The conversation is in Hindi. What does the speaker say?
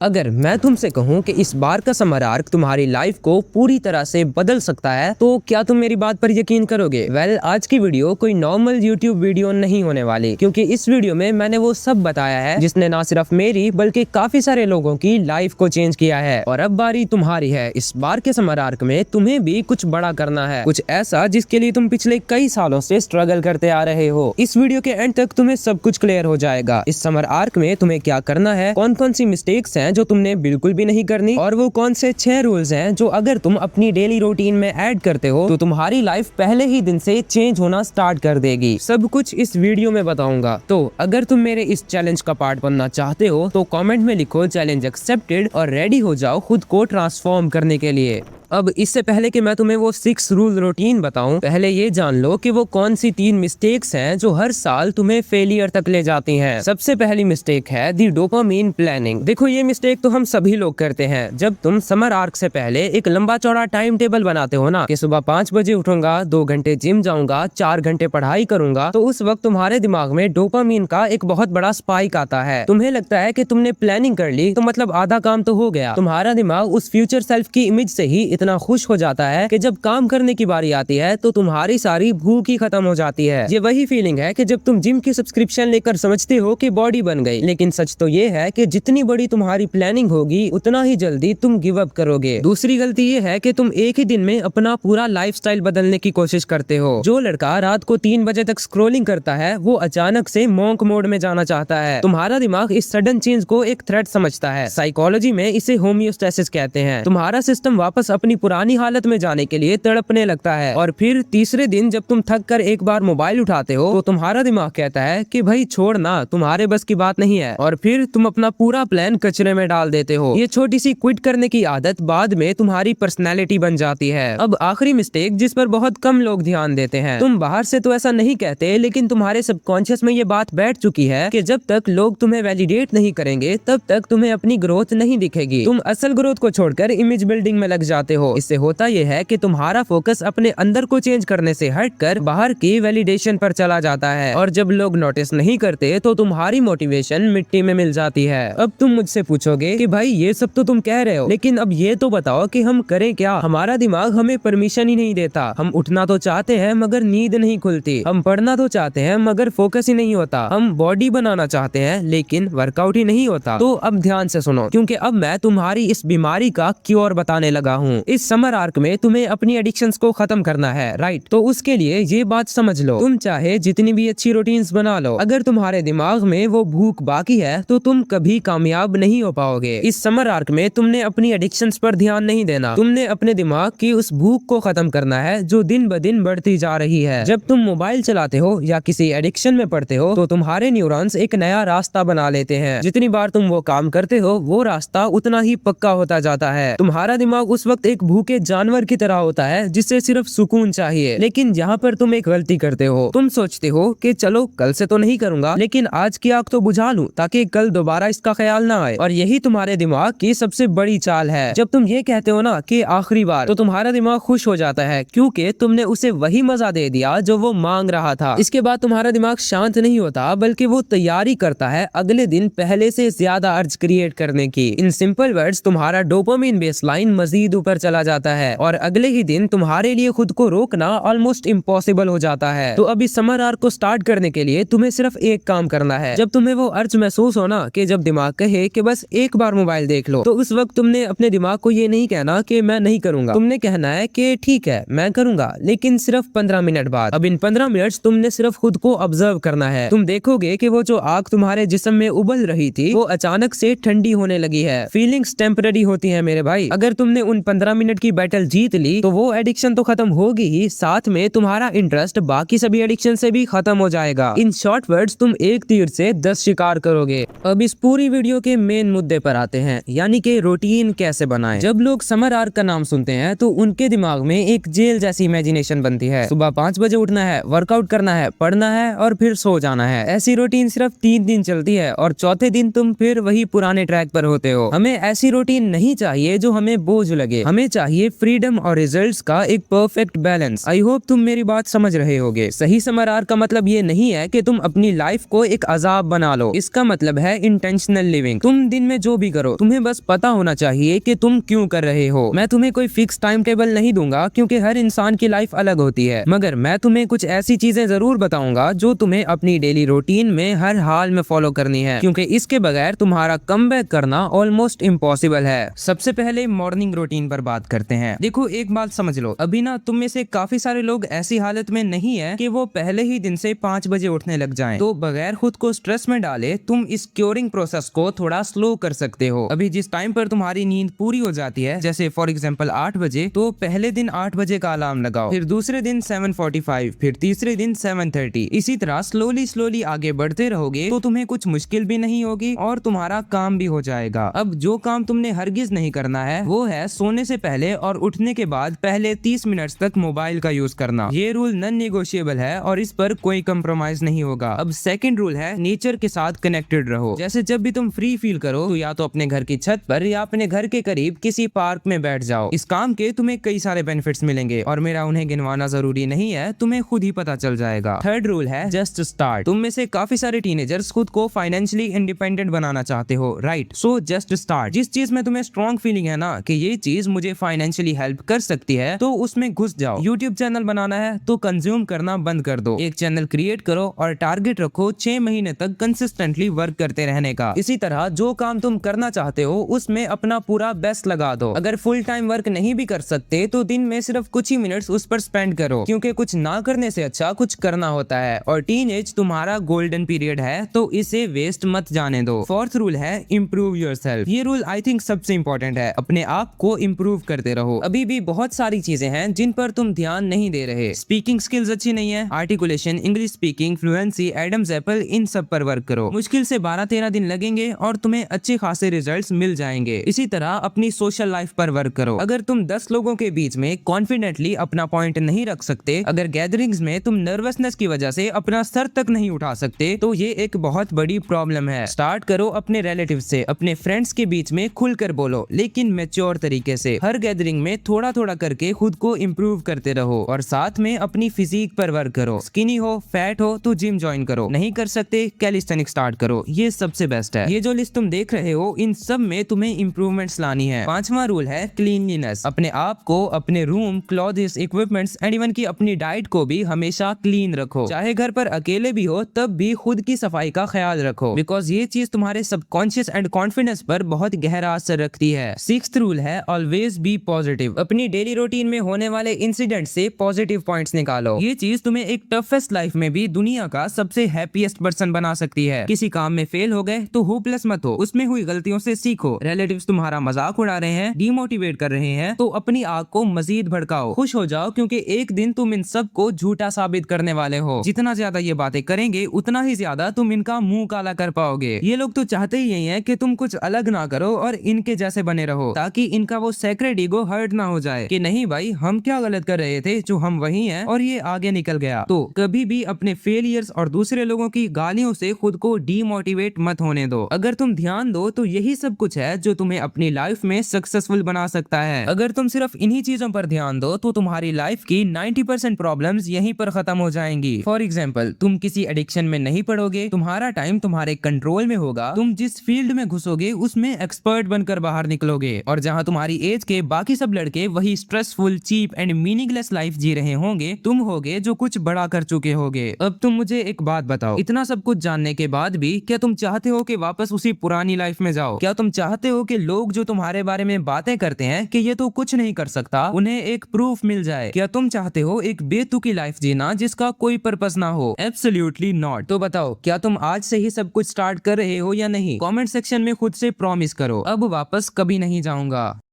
अगर मैं तुमसे कहूं कि इस बार का समर आर्क तुम्हारी लाइफ को पूरी तरह से बदल सकता है तो क्या तुम मेरी बात पर यकीन करोगे? आज की वीडियो कोई नॉर्मल यूट्यूब वीडियो नहीं होने वाली, क्योंकि इस वीडियो में मैंने वो सब बताया है जिसने ना सिर्फ मेरी बल्कि काफी सारे लोगों की लाइफ को चेंज किया है। और अब बारी तुम्हारी है। इस बार के समर आर्क में तुम्हें भी कुछ बड़ा करना है, कुछ ऐसा जिसके लिए तुम पिछले कई सालों से स्ट्रगल करते आ रहे हो। इस वीडियो के एंड तक तुम्हें सब कुछ क्लियर हो जाएगा। इस समर आर्क में तुम्हें क्या करना है, कौन कौन सी मिस्टेक्स हैं जो तुमने बिल्कुल भी नहीं करनी, और वो कौन से 6 रूल्स हैं जो अगर तुम अपनी डेली रूटीन में ऐड करते हो तो तुम्हारी लाइफ पहले ही दिन से चेंज होना स्टार्ट कर देगी। सब कुछ इस वीडियो में बताऊंगा। तो अगर तुम मेरे इस चैलेंज का पार्ट बनना चाहते हो तो कमेंट में लिखो चैलेंज एक्सेप्टेड और रेडी हो जाओ खुद को ट्रांसफॉर्म करने के लिए। अब इससे पहले कि मैं तुम्हें वो 6 रूल रूटीन बताऊं, पहले ये जान लो कि वो कौन सी 3 मिस्टेक्स हैं जो हर साल तुम्हें फेलियर तक ले जाती हैं। सबसे पहली मिस्टेक है दी डोपामिन प्लानिंग। देखो, ये मिस्टेक तो हम सभी लोग करते हैं। जब तुम समर आर्क से पहले एक लंबा चौड़ा टाइम टेबल बनाते हो ना कि सुबह 5 बजे उठूंगा, 2 घंटे जिम जाऊंगा, 4 घंटे पढ़ाई करूंगा, तो उस वक्त तुम्हारे दिमाग में डोपामिन का एक बहुत बड़ा स्पाइक आता है। तुम्हें लगता है कि तुमने प्लानिंग कर ली तो मतलब आधा काम तो हो गया। तुम्हारा दिमाग उस फ्यूचर सेल्फ की इमेज से ही इतना खुश हो जाता है कि जब काम करने की बारी आती है तो तुम्हारी सारी भूख ही खत्म हो जाती है। ये वही फीलिंग है कि जब तुम जिम की सब्सक्रिप्शन लेकर समझते हो कि बॉडी बन गई, लेकिन सच तो ये है कि जितनी बड़ी तुम्हारी प्लानिंग होगी उतना ही जल्दी तुम गिव अप करोगे। दूसरी गलती ये है कि तुम एक ही दिन में अपना पूरा लाइफस्टाइल बदलने की कोशिश करते हो। जो लड़का रात को 3 बजे तक स्क्रोलिंग करता है वो अचानक से मॉन्क मोड में जाना चाहता है। तुम्हारा दिमाग इस सडन चेंज को एक थ्रेट समझता है। साइकोलॉजी में इसे होमियोस्टेसिस कहते हैं। तुम्हारा सिस्टम वापस अपनी पुरानी हालत में जाने के लिए तड़पने लगता है। और फिर तीसरे दिन जब तुम थक कर एक बार मोबाइल उठाते हो तो तुम्हारा दिमाग कहता है कि भाई छोड़ ना, तुम्हारे बस की बात नहीं है, और फिर तुम अपना पूरा प्लान कचरे में डाल देते हो। ये छोटी सी क्विट करने की आदत बाद में तुम्हारी पर्सनैलिटी बन जाती है। अब आखिरी मिस्टेक जिस पर बहुत कम लोग ध्यान देते हैं। तुम बाहर से तो ऐसा नहीं कहते, लेकिन तुम्हारे सबकॉन्शियस में ये बात बैठ चुकी है कि जब तक लोग तुम्हें वैलिडेट नहीं करेंगे तब तक तुम्हें अपनी ग्रोथ नहीं दिखेगी। तुम असल ग्रोथ को छोड़कर इमेज बिल्डिंग में लग जाते हो। इससे होता यह है कि तुम्हारा फोकस अपने अंदर को चेंज करने से हटकर बाहर की वैलिडेशन पर चला जाता है, और जब लोग नोटिस नहीं करते तो तुम्हारी मोटिवेशन मिट्टी में मिल जाती है। अब तुम मुझसे पूछोगे कि भाई ये सब तो तुम कह रहे हो, लेकिन अब ये तो बताओ कि हम करें क्या? हमारा दिमाग हमें परमिशन ही नहीं देता। हम उठना तो चाहते हैं मगर नींद नहीं खुलती। हम पढ़ना तो चाहते हैं मगर फोकस ही नहीं होता। हम बॉडी बनाना चाहते हैं लेकिन वर्कआउट ही नहीं होता। तो अब ध्यान से सुनो, क्योंकि अब मैं तुम्हारी इस बीमारी का क्योर बताने लगा हूँ। इस समर आर्क में तुम्हें अपनी एडिक्शंस को खत्म करना है, राइट? तो उसके लिए ये बात समझ लो, तुम चाहे जितनी भी अच्छी रूटीन्स बना लो, अगर तुम्हारे दिमाग में वो भूख बाकी है तो तुम कभी कामयाब नहीं हो पाओगे। इस समर आर्क में तुमने अपनी एडिक्शंस पर ध्यान नहीं देना। तुमने अपने दिमाग की उस भूख को खत्म करना है जो दिन ब दिन बढ़ती जा रही है। जब तुम मोबाइल चलाते हो या किसी एडिक्शन में पड़ते हो तो तुम्हारे न्यूरॉन्स एक नया रास्ता बना लेते हैं। जितनी बार तुम वो काम करते हो वो रास्ता उतना ही पक्का होता जाता है। तुम्हारा दिमाग उस वक्त एक भूखे जानवर की तरह होता है जिसे सिर्फ सुकून चाहिए। लेकिन यहाँ पर तुम एक गलती करते हो। तुम सोचते हो कि चलो कल से तो नहीं करूंगा, लेकिन आज की आग तो बुझा लूं ताकि कल दोबारा इसका ख्याल ना आए। और यही तुम्हारे दिमाग की सबसे बड़ी चाल है। जब तुम ये कहते हो ना कि आखिरी बार, तो तुम्हारा दिमाग खुश हो जाता है क्योंकि तुमने उसे वही मजा दे दिया जो वो मांग रहा था। इसके बाद तुम्हारा दिमाग शांत नहीं होता बल्कि वो तैयारी करता है अगले दिन पहले से ज्यादा अर्ज क्रिएट करने की। इन सिंपल वर्ड्स तुम्हारा डोपामिन बेसलाइन मजीद ऊपर चला जाता है और अगले ही दिन तुम्हारे लिए खुद को रोकना ऑलमोस्ट इम्पॉसिबल हो जाता है। तो अभी समर आर्क को स्टार्ट करने के लिए तुम्हें सिर्फ एक काम करना है। जब तुम्हें वो अर्ज महसूस हो ना कि जब दिमाग कहे कि बस एक बार मोबाइल देख लो, तो उस वक्त तुमने अपने दिमाग को ये नहीं कहना कि मैं नहीं करूंगा। तुमने कहना है कि ठीक है मैं करूंगा, लेकिन सिर्फ 15 मिनट बाद। अब इन 15 मिनट तुमने सिर्फ खुद को ऑब्जर्व करना है। तुम देखोगे कि वो जो आग तुम्हारे जिस्म में उबल रही थी वो अचानक से ठंडी होने लगी है। फीलिंग्स टेम्पररी होती है मेरे भाई। अगर तुमने उन 15 मिनट की बैटल जीत ली तो वो एडिक्शन तो खत्म होगी ही, साथ में तुम्हारा इंटरेस्ट बाकी सभी एडिक्शन से भी खत्म हो जाएगा। इन शॉर्ट वर्ड्स तुम एक तीर से 10 शिकार करोगे। अब इस पूरी वीडियो के मेन मुद्दे पर आते हैं, यानी कि रूटीन कैसे बनाएं। जब लोग समर आर्क का नाम सुनते हैं तो उनके दिमाग में एक जेल जैसी इमेजिनेशन बनती है। सुबह 5 बजे उठना है, वर्कआउट करना है, पढ़ना है और फिर सो जाना है। ऐसी रूटीन सिर्फ 3 दिन चलती है और चौथे दिन तुम फिर वही पुराने ट्रैक पर होते हो। हमें ऐसी रूटीन नहीं चाहिए जो हमें बोझ लगे। हमें हमें चाहिए फ्रीडम और रिजल्ट्स का एक परफेक्ट बैलेंस। आई होप तुम मेरी बात समझ रहे होगे। सही समरार का मतलब ये नहीं है कि तुम अपनी लाइफ को एक अजाब बना लो। इसका मतलब है इंटेंशनल लिविंग। तुम दिन में जो भी करो, तुम्हें बस पता होना चाहिए कि तुम क्यों कर रहे हो। मैं तुम्हें कोई फिक्स टाइम टेबल नहीं दूंगा क्योंकि हर इंसान की लाइफ अलग होती है, मगर मैं तुम्हें कुछ ऐसी चीजें जरूर बताऊंगा जो तुम्हें अपनी डेली रूटीन में हर हाल में फॉलो करनी है, क्योंकि इसके बगैर तुम्हारा कमबैक करना ऑलमोस्ट इम्पॉसिबल है। सबसे पहले मॉर्निंग रूटीन पर बात करते हैं। देखो, एक बात समझ लो, अभी ना तुम में से काफी सारे लोग ऐसी हालत में नहीं है कि वो पहले ही दिन से 5 बजे उठने लग जाएं। तो बगैर खुद को स्ट्रेस में डाले तुम इस क्योरिंग प्रोसेस को थोड़ा स्लो कर सकते हो। अभी जिस टाइम पर तुम्हारी नींद पूरी हो जाती है, जैसे फॉर एग्जांपल 8 बजे, तो पहले दिन 8 बजे का अलार्म लगाओ, फिर दूसरे दिन 7:45, फिर तीसरे दिन 7:30। इसी तरह स्लोली आगे बढ़ते रहोगे तो तुम्हें कुछ मुश्किल भी नहीं होगी और तुम्हारा काम भी हो जाएगा। अब जो काम तुमने हरगिज नहीं करना है वो है सोने से पहले और उठने के बाद पहले 30 मिनट तक मोबाइल का यूज करना। ये रूल नॉन नेगोशिएबल है और इस पर कोई कंप्रोमाइज नहीं होगा। अब सेकंड रूल है, नेचर के साथ कनेक्टेड रहो। जैसे जब भी तुम फ्री फील करो तो या तो अपने घर की छत पर या अपने घर के करीब किसी पार्क में बैठ जाओ। इस काम के तुम्हें कई सारे बेनिफिट्स मिलेंगे और मेरा उन्हें गिनवाना जरूरी नहीं है, तुम्हें खुद ही पता चल जाएगा। थर्ड रूल है, जस्ट स्टार्ट। तुम में से काफी सारे टीनेजर्स खुद को फाइनेंशियली इंडिपेंडेंट बनाना चाहते हो, राइट? So just start. जिस चीज में तुम्हें स्ट्रॉन्ग फीलिंग है ना कि ये चीज मुझे फाइनेंशियली हेल्प कर सकती है, तो उसमें घुस जाओ। यूट्यूब चैनल बनाना है तो कंज्यूम करना बंद कर दो। एक चैनल क्रिएट करो और टारगेट रखो 6 महीने तक कंसिस्टेंटली वर्क करते रहने का। इसी तरह जो काम तुम करना चाहते हो उसमें अपना पूरा बेस्ट लगा दो। अगर फुल टाइम वर्क नहीं भी कर सकते तो दिन में सिर्फ कुछ ही मिनट्स उस पर स्पेंड करो, क्योंकि कुछ ना करने से अच्छा कुछ करना होता है और टीनेज तुम्हारा गोल्डन पीरियड है, तो इसे वेस्ट मत जाने दो। फोर्थ रूल है, इम्प्रूव योरसेल्फ। ये रूल आई थिंक सबसे इंपॉर्टेंट है। अपने आप को इम्प्रूव करते रहो। अभी भी बहुत सारी चीजें हैं जिन पर तुम ध्यान नहीं दे रहे। स्पीकिंग स्किल्स अच्छी नहीं है, articulation, English speaking, fluency, Adam's apple, इन सब पर वर्क करो। मुश्किल से 12-13 दिन लगेंगे और तुम्हें अच्छे खासे रिजल्ट्स मिल जाएंगे। इसी तरह अपनी सोशल लाइफ पर वर्क करो। अगर तुम 10 लोगों के बीच में कॉन्फिडेंटली अपना पॉइंट नहीं रख सकते, अगर गैदरिंग्स में तुम नर्वसनेस की वजह से अपना सर तक नहीं उठा सकते, तो ये एक बहुत बड़ी प्रॉब्लम है। स्टार्ट करो अपने रिलेटिव से, अपने फ्रेंड्स के बीच में खुलकर बोलो, लेकिन मैच्योर तरीके से। हर गैदरिंग में थोड़ा थोड़ा करके खुद को इम्प्रूव करते रहो और साथ में अपनी फिजिक पर वर्क करो। स्किनी हो, फैट हो तो जिम ज्वाइन करो, नहीं कर सकते कैलिस्थेनिक्स स्टार्ट करो, ये सबसे बेस्ट है। ये जो लिस्ट तुम देख रहे हो इन सब में तुम्हें इम्प्रूवमेंट्स लानी है। पांचवा रूल है क्लीनलीनेस। अपने आप को, अपने room, clothes, equipments and even की अपनी डाइट को भी हमेशा क्लीन रखो। चाहे घर पर अकेले भी हो तब भी खुद की सफाई का ख्याल रखो, बिकॉज ये चीज तुम्हारे सबकॉन्शियस एंड कॉन्फिडेंस पर बहुत गहरा असर रखती है। सिक्स्थ रूल है, ऑलवेज बी पॉजिटिव। अपनी डेली रूटीन में होने वाले इंसिडेंट से पॉजिटिव पॉइंट्स निकालो। ये चीज तुम्हें एक टफेस्ट लाइफ में भी दुनिया का सबसे हैप्पीएस्ट पर्सन बना सकती है। किसी काम में फेल हो गए तो होपलेस मत हो, उसमें हुई गलतियों से सीखो। रिलेटिव्स तुम्हारा मजाक उड़ा रहे हैं, डिमोटिवेट कर रहे हैं, तो अपनी आग को मजीद भड़काओ। खुश हो जाओ क्योंकि एक दिन तुम इन सब को झूठा साबित करने वाले हो। जितना ज्यादा ये बातें करेंगे उतना ही ज्यादा तुम इनका मुंह काला कर पाओगे। ये लोग तो चाहते ही यही है कि तुम कुछ अलग ना करो और इनके जैसे बने रहो, ताकि इनका वो सेक्रेट ईगो हर्ट ना हो जाए कि नहीं भाई, हम क्या गलत कर रहे थे जो हम वही हैं और ये आगे निकल गया। तो कभी भी अपने फेलियर्स और दूसरे लोगों की गालियों से खुद को डीमोटिवेट मत होने दो। अगर तुम ध्यान दो तो यही सब कुछ है जो तुम्हें अपनी लाइफ में सक्सेसफुल बना सकता है। अगर तुम सिर्फ इन्हीं चीजों पर ध्यान दो तो तुम्हारी लाइफ की 90% प्रॉब्लम्स यहीं पर खत्म हो जाएंगी। फॉर एग्जाम्पल, तुम किसी एडिक्शन में नहीं पड़ोगे, तुम्हारा टाइम तुम्हारे कंट्रोल में होगा, तुम जिस फील्ड में घुसोगे उसमें एक्सपर्ट बनकर बाहर निकलोगे, और जहां तुम्हारी एज के बाकी सब लड़के वही stressful, cheap and meaningless life जी रहे होंगे, तुम होगे जो कुछ बड़ा कर चुके होगे। अब तुम मुझे एक बात बताओ, इतना सब कुछ जानने के बाद भी क्या तुम चाहते हो कि वापस उसी पुरानी लाइफ में जाओ? क्या तुम चाहते हो कि लोग जो तुम्हारे बारे में बातें करते हैं कि ये तो कुछ नहीं कर सकता, उन्हें एक प्रूफ मिल जाए? क्या तुम चाहते हो एक बेतुकी लाइफ जीना जिसका कोई पर्पस ना हो? Absolutely not. तो बताओ, क्या तुम आज से ही सब कुछ स्टार्ट कर रहे हो या नहीं? कमेंट सेक्शन में खुद से प्रॉमिस करो, अब वापस कभी नहीं जाऊंगा।